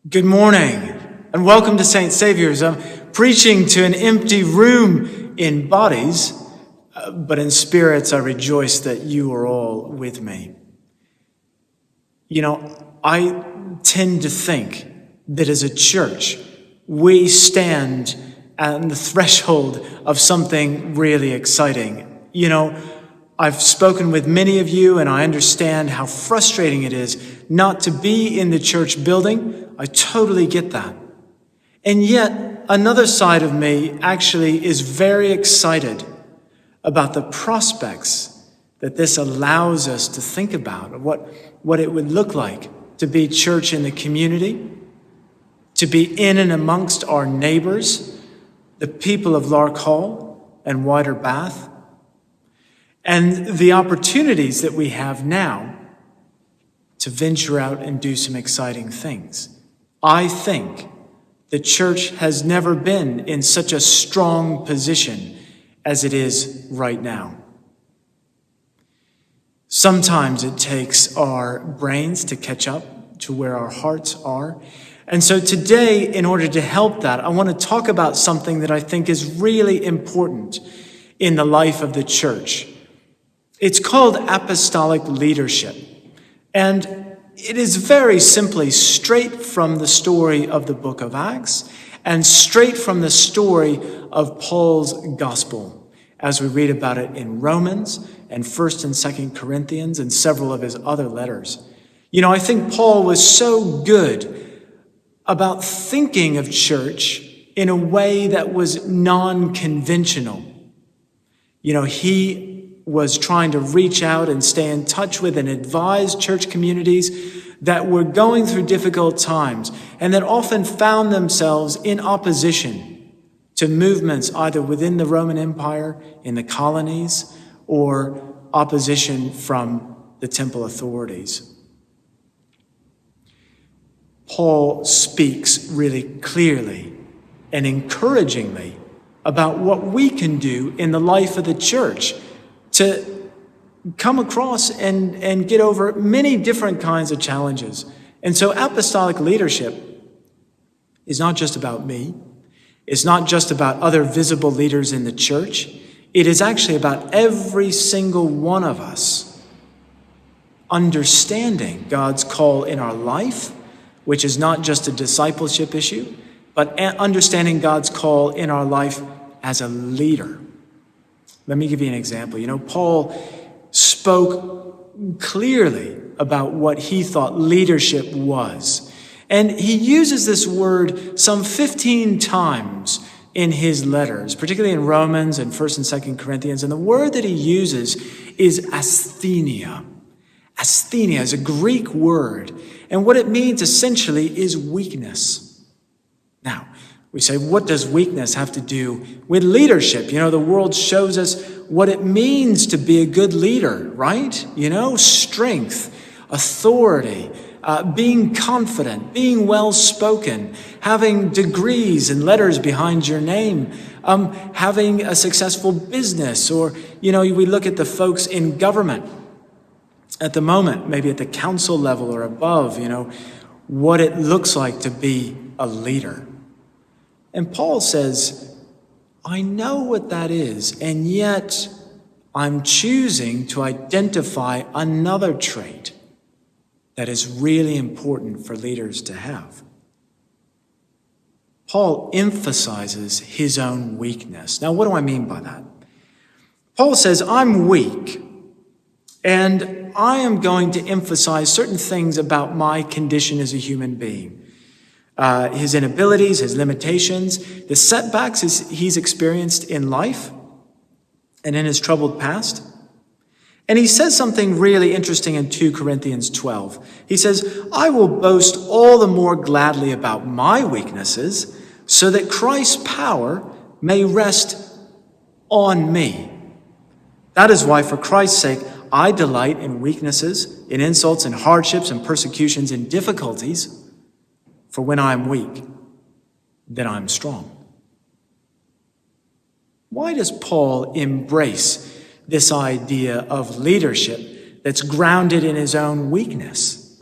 Good morning and welcome to St. Saviours. I'm preaching to an empty room in bodies, but in spirits I rejoice that you are all with me. I tend to think that as a church, we stand on the threshold of something really exciting. I've spoken with many of you, and I understand how frustrating it is not to be in the church building. I totally get that. And yet, another side of me actually is very excited about the prospects that this allows us to think about, of what it would look like to be church in the community, to be in and amongst our neighbors, the people of Lark Hall and Wider Bath, and the opportunities that we have now to venture out and do some exciting things. I think the church has never been in such a strong position as it is right now. Sometimes it takes our brains to catch up to where our hearts are. And so today, in order to help that, I want to talk about something that I think is really important in the life of the church. It's called apostolic leadership. And it is very simply straight from the story of the book of Acts and straight from the story of Paul's gospel, as we read about it in Romans and 1st and 2nd Corinthians and several of his other letters. I think Paul was so good about thinking of church in a way that was non-conventional. He was trying to reach out and stay in touch with and advise church communities that were going through difficult times and that often found themselves in opposition to movements either within the Roman Empire, in the colonies, or opposition from the temple authorities. Paul speaks really clearly and encouragingly about what we can do in the life of the church to come across and get over many different kinds of challenges. And so apostolic leadership is not just about me. It's not just about other visible leaders in the church. It is actually about every single one of us understanding God's call in our life, which is not just a discipleship issue, but understanding God's call in our life as a leader. Let me give you an example. Paul spoke clearly about what he thought leadership was. And he uses this word some 15 times in his letters, particularly in Romans and 1st and 2nd Corinthians. And the word that he uses is asthenia. Asthenia is a Greek word. And what it means essentially is weakness. Now, we say, what does weakness have to do with leadership? The world shows us what it means to be a good leader, right? Strength, authority, being confident, being well-spoken, having degrees and letters behind your name, having a successful business, or, we look at the folks in government at the moment, maybe at the council level or above, what it looks like to be a leader. And Paul says, I know what that is, and yet I'm choosing to identify another trait that is really important for leaders to have. Paul emphasizes his own weakness. Now, what do I mean by that? Paul says, I'm weak, and I am going to emphasize certain things about my condition as a human being. His inabilities, his limitations, the setbacks he's experienced in life and in his troubled past. And he says something really interesting in 2 Corinthians 12. He says, I will boast all the more gladly about my weaknesses so that Christ's power may rest on me. That is why, for Christ's sake, I delight in weaknesses, in insults, in hardships, and persecutions, in difficulties. For when I am weak, then I am strong. Why does Paul embrace this idea of leadership that's grounded in his own weakness?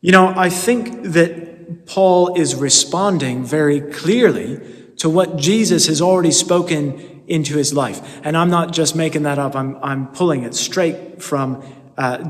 I think that Paul is responding very clearly to what Jesus has already spoken into his life. And I'm not just making that up. I'm pulling it straight from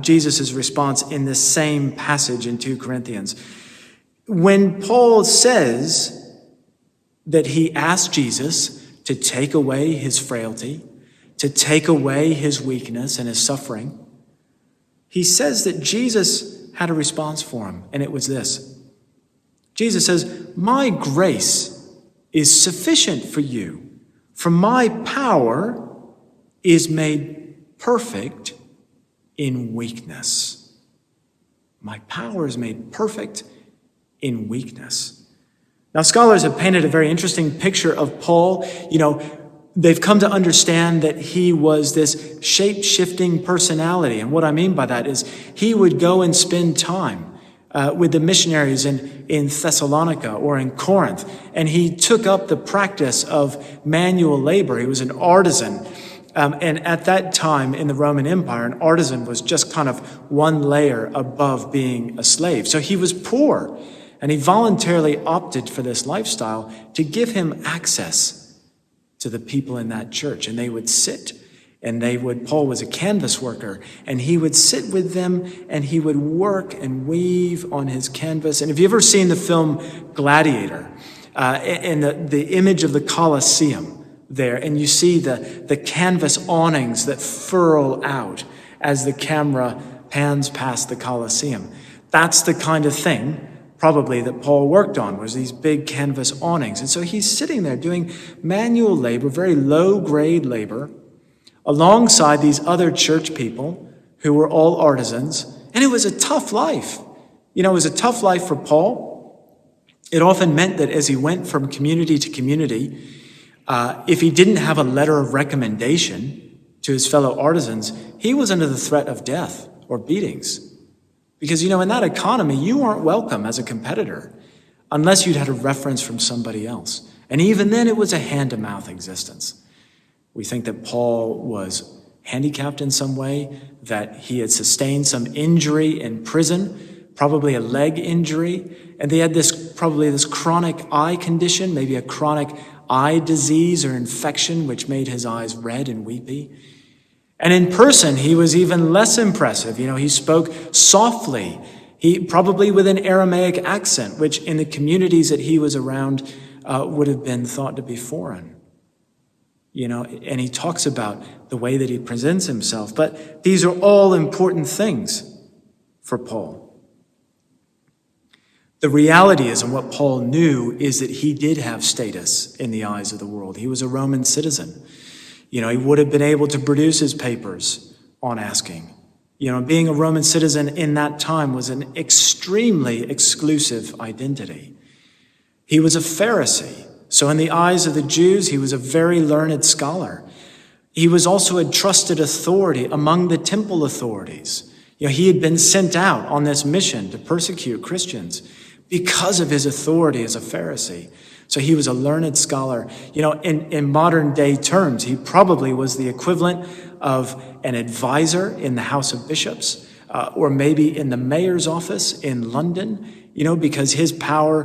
Jesus' response in this same passage in 2 Corinthians. When Paul says that he asked Jesus to take away his frailty, to take away his weakness and his suffering, he says that Jesus had a response for him, and it was this. Jesus says, "My grace is sufficient for you, for my power is made perfect in weakness." My power is made perfect in weakness. Now, scholars have painted a very interesting picture of Paul. They've come to understand that he was this shape-shifting personality. And what I mean by that is he would go and spend time with the missionaries in Thessalonica or in Corinth. And he took up the practice of manual labor. He was an artisan. And at that time in the Roman Empire, an artisan was just kind of one layer above being a slave. So he was poor. And he voluntarily opted for this lifestyle to give him access to the people in that church. And they would sit and Paul was a canvas worker, and he would sit with them and he would work and weave on his canvas. And have you ever seen the film Gladiator? And the image of the Colosseum there, and you see the canvas awnings that furl out as the camera pans past the Colosseum. That's the kind of thing probably that Paul worked on, was these big canvas awnings. And so he's sitting there doing manual labor, very low-grade labor, alongside these other church people who were all artisans. And it was a tough life. It was a tough life for Paul. It often meant that as he went from community to community, if he didn't have a letter of recommendation to his fellow artisans, he was under the threat of death or beatings. Because, in that economy, you weren't welcome as a competitor unless you'd had a reference from somebody else. And even then, it was a hand-to-mouth existence. We think that Paul was handicapped in some way, that he had sustained some injury in prison, probably a leg injury, and they had probably this chronic eye condition, maybe a chronic eye disease or infection, which made his eyes red and weepy. And in person, he was even less impressive. He spoke softly, probably with an Aramaic accent, which in the communities that he was around would have been thought to be foreign. And he talks about the way that he presents himself. But these are all important things for Paul. The reality is, and what Paul knew, is that he did have status in the eyes of the world. He was a Roman citizen. He would have been able to produce his papers on asking. Being a Roman citizen in that time was an extremely exclusive identity. He was a Pharisee. So in the eyes of the Jews, he was a very learned scholar. He was also a trusted authority among the temple authorities. He had been sent out on this mission to persecute Christians because of his authority as a Pharisee. So he was a learned scholar. In modern day terms, he probably was the equivalent of an advisor in the House of Bishops, or maybe in the mayor's office in London, because his power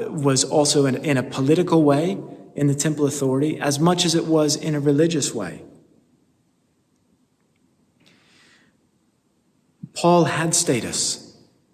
was also in a political way in the temple authority as much as it was in a religious way. Paul had status.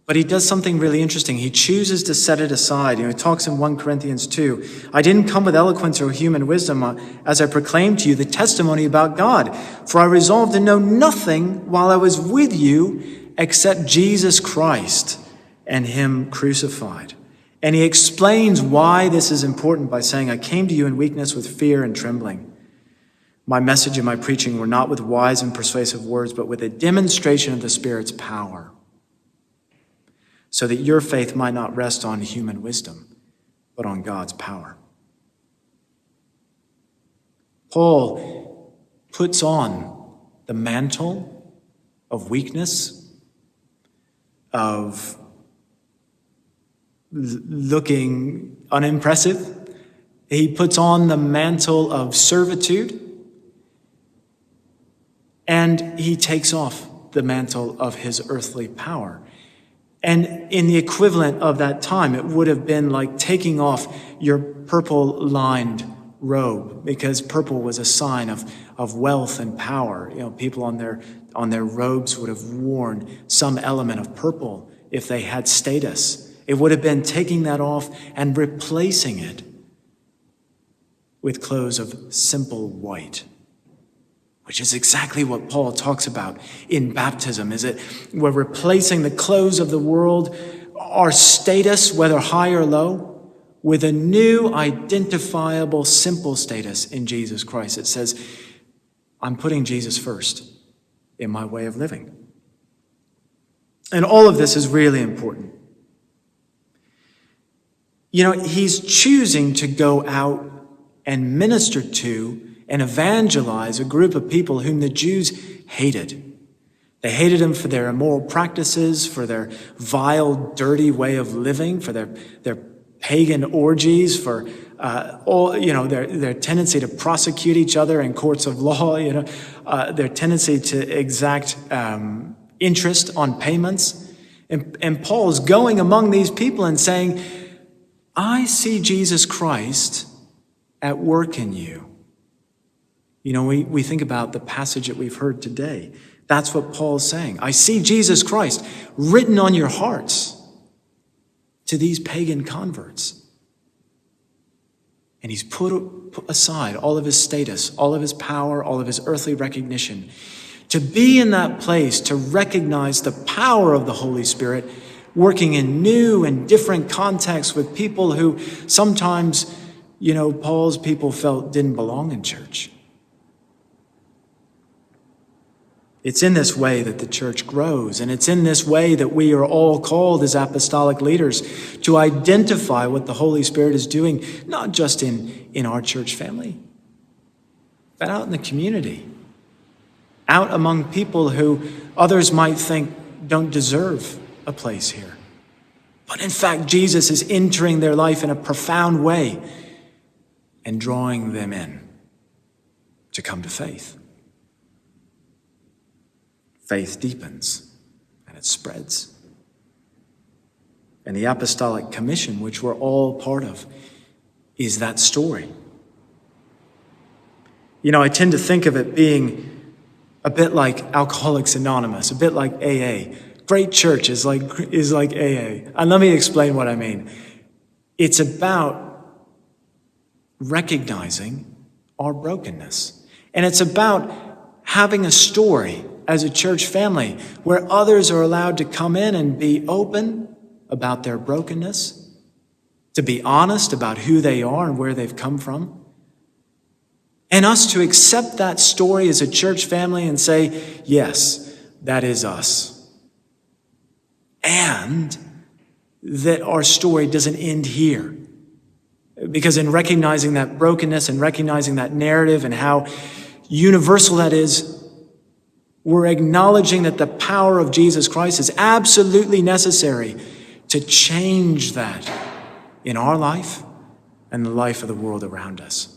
But he does something really interesting. He chooses to set it aside. He talks in 1 Corinthians 2. "I didn't come with eloquence or human wisdom as I proclaimed to you the testimony about God. For I resolved to know nothing while I was with you except Jesus Christ and him crucified." And he explains why this is important by saying, "I came to you in weakness with fear and trembling. My message and my preaching were not with wise and persuasive words, but with a demonstration of the Spirit's power, so that your faith might not rest on human wisdom, but on God's power." Paul puts on the mantle of weakness, of looking unimpressive. He puts on the mantle of servitude, and he takes off the mantle of his earthly power. And in the equivalent of that time, it would have been like taking off your purple-lined robe, because purple was a sign of wealth and power. People on their robes would have worn some element of purple if they had status. It would have been taking that off and replacing it with clothes of simple white, which is exactly what Paul talks about in baptism. Is it we're replacing the clothes of the world, our status, whether high or low, with a new, identifiable, simple status in Jesus Christ. It says, I'm putting Jesus first in my way of living. And all of this is really important. He's choosing to go out and minister to and evangelize a group of people whom the Jews hated. They hated him for their immoral practices, for their vile, dirty way of living, for their pagan orgies, for their tendency to prosecute each other in courts of law, their tendency to exact interest on payments. And Paul's going among these people and saying, I see Jesus Christ at work in you. We think about the passage that we've heard today. That's what Paul's saying. I see Jesus Christ written on your hearts to these pagan converts. And he's put aside all of his status, all of his power, all of his earthly recognition, to be in that place, to recognize the power of the Holy Spirit working in new and different contexts with people who sometimes, Paul's people felt didn't belong in church. It's in this way that the church grows, and it's in this way that we are all called as apostolic leaders to identify what the Holy Spirit is doing, not just in our church family, but out in the community, out among people who others might think don't deserve a place here. But in fact, Jesus is entering their life in a profound way and drawing them in to come to faith. Faith deepens and it spreads. And the Apostolic Commission, which we're all part of, is that story. I tend to think of it being a bit like Alcoholics Anonymous, a bit like AA. Great church is like AA. And let me explain what I mean. It's about recognizing our brokenness. And it's about having a story as a church family where others are allowed to come in and be open about their brokenness, to be honest about who they are and where they've come from, and us to accept that story as a church family and say, yes, that is us. And that our story doesn't end here. Because in recognizing that brokenness and recognizing that narrative and how universal that is, we're acknowledging that the power of Jesus Christ is absolutely necessary to change that in our life and the life of the world around us.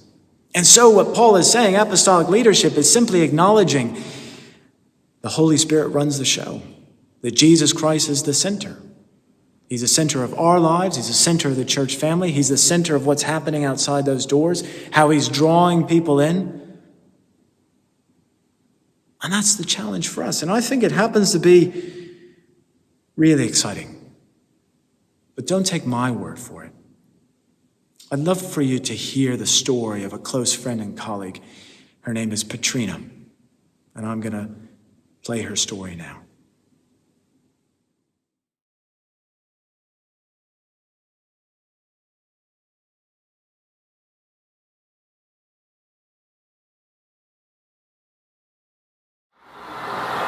And so what Paul is saying, apostolic leadership, is simply acknowledging the Holy Spirit runs the show, that Jesus Christ is the center. He's the center of our lives. He's the center of the church family. He's the center of what's happening outside those doors, how he's drawing people in. And that's the challenge for us. And I think it happens to be really exciting. But don't take my word for it. I'd love for you to hear the story of a close friend and colleague. Her name is Patrina. And I'm going to play her story now.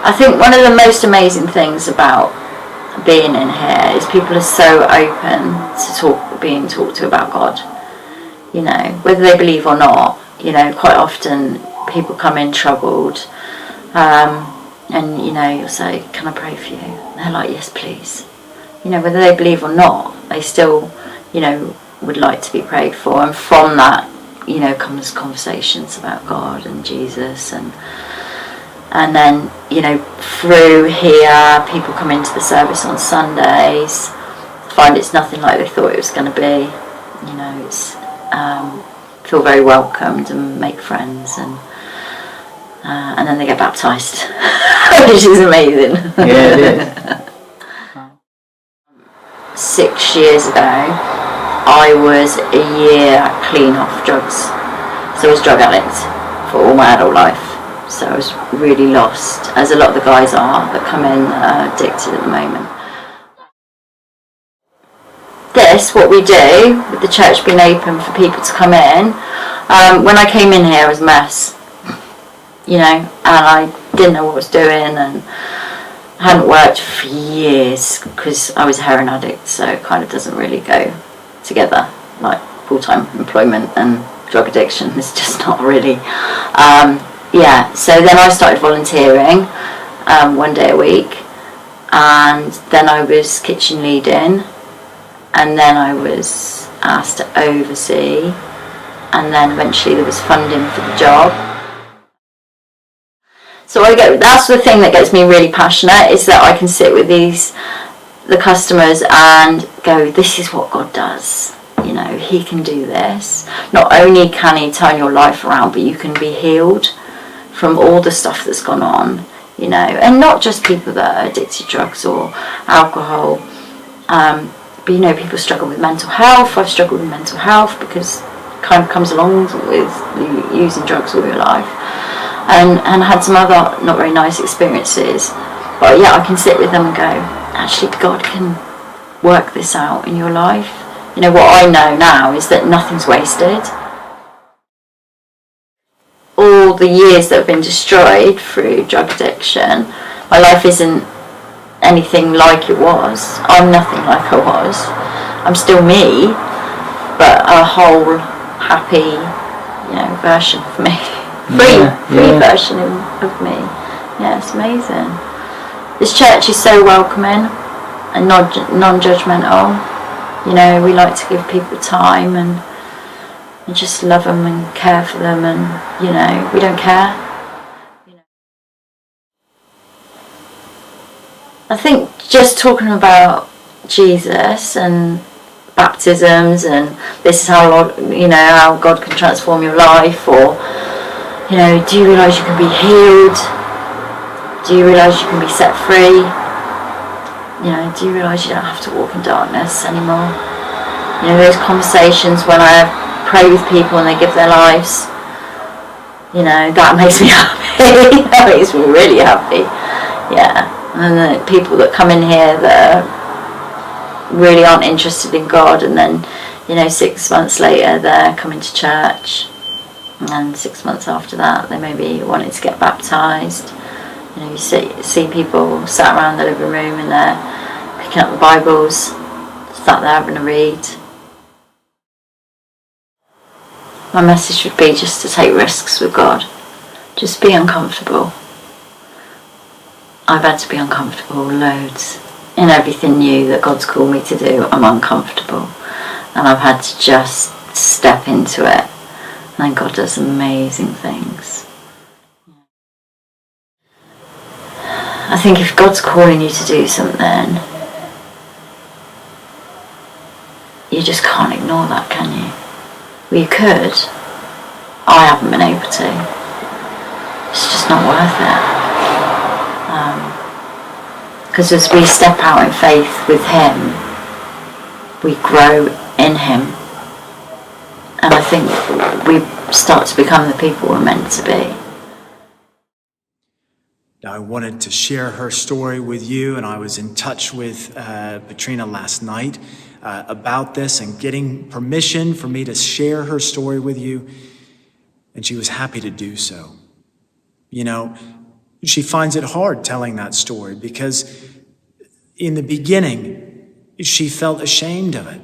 I think one of the most amazing things about being in here is people are so open to being talked to about God. Whether they believe or not, quite often people come in troubled, and you'll say, can I pray for you? And they're like, yes, please. Whether they believe or not, they still, would like to be prayed for. And from that, comes conversations about God and Jesus, and And then, through here, people come into the service on Sundays, find it's nothing like they thought it was going to be. It's feel very welcomed and make friends, and then they get baptised, which is amazing. Yeah, it is. 6 years ago, I was a year clean off drugs. So I was a drug addict for all my adult life. So I was really lost, as a lot of the guys are that come in addicted at the moment. What we do, with the church being open for people to come in, when I came in here I was a mess, and I didn't know what I was doing, and I hadn't worked for years because I was a heroin addict, so it kind of doesn't really go together, like full-time employment and drug addiction. It's just not really. So then I started volunteering 1 day a week, and then I was kitchen leading, and then I was asked to oversee, and then eventually there was funding for the job. So that's the thing that gets me really passionate, is that I can sit with the customers and go, this is what God does. He can do this. Not only can he turn your life around, but you can be healed from all the stuff that's gone on, and not just people that are addicted to drugs or alcohol. But people struggle with mental health. I've struggled with mental health because it kind of comes along with using drugs all your life, and had some other not very nice experiences. But I can sit with them and go, actually God can work this out in your life. What I know now is that nothing's wasted. All the years that have been destroyed through drug addiction, my life isn't anything like it was. I'm nothing like I was. I'm still me, but a whole happy, version of me. Free version of me. Yeah, it's amazing. This church is so welcoming and non-judgmental. We like to give people time and just love them and care for them, and we don't care. I think just talking about Jesus and baptisms, and this is how how God can transform your life, or do you realise you can be healed? Do you realise you can be set free? Do you realise you don't have to walk in darkness anymore? Those conversations when I pray with people and they give their lives, that makes me happy. That makes me really happy. Yeah. And the people that come in here that really aren't interested in God, and then 6 months later they're coming to church, and 6 months after that they may be wanting to get baptised. You see people sat around the living room and they're picking up the Bibles, sat there having a read. My message would be just to take risks with God. Just be uncomfortable. I've had to be uncomfortable loads. In everything new that God's called me to do, I'm uncomfortable. And I've had to just step into it. And then God does amazing things. I think if God's calling you to do something, you just can't ignore that, can you? Well, you could. I haven't been able to. It's just not worth it. Because as we step out in faith with him, we grow in him. And I think we start to become the people we're meant to be. I wanted to share her story with you, and I was in touch with Katrina last night about this and getting permission for me to share her story with you, and she was happy to do so. She finds it hard telling that story because in the beginning, she felt ashamed of it.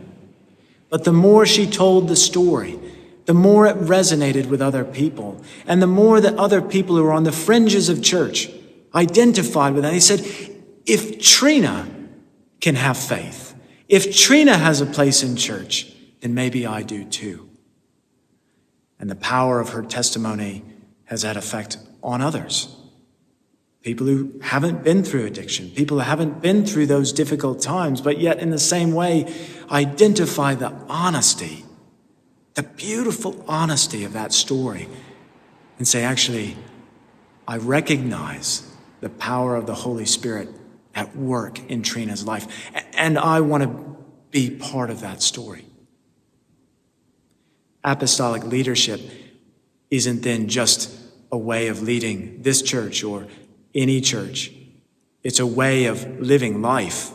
But the more she told the story, the more it resonated with other people, and the more that other people who were on the fringes of church identified with that. He said, if Trina can have faith, if Trina has a place in church, then maybe I do too. And the power of her testimony has had effect on others. People who haven't been through addiction, people who haven't been through those difficult times, but yet in the same way identify the honesty, the beautiful honesty of that story, and say, actually, I recognize the power of the Holy Spirit at work in Trina's life, and I want to be part of that story. Apostolic leadership isn't then just a way of leading this church or any church. It's a way of living life.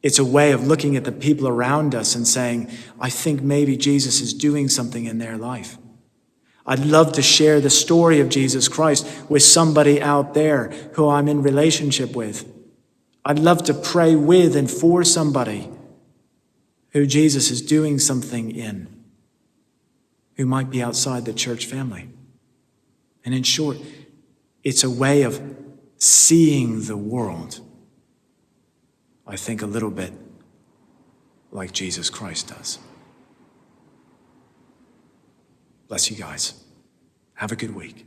It's a way of looking at the people around us and saying, I think maybe Jesus is doing something in their life. I'd love to share the story of Jesus Christ with somebody out there who I'm in relationship with. I'd love to pray with and for somebody who Jesus is doing something in, who might be outside the church family. And in short, it's a way of seeing the world, I think, a little bit like Jesus Christ does. Bless you guys. Have a good week.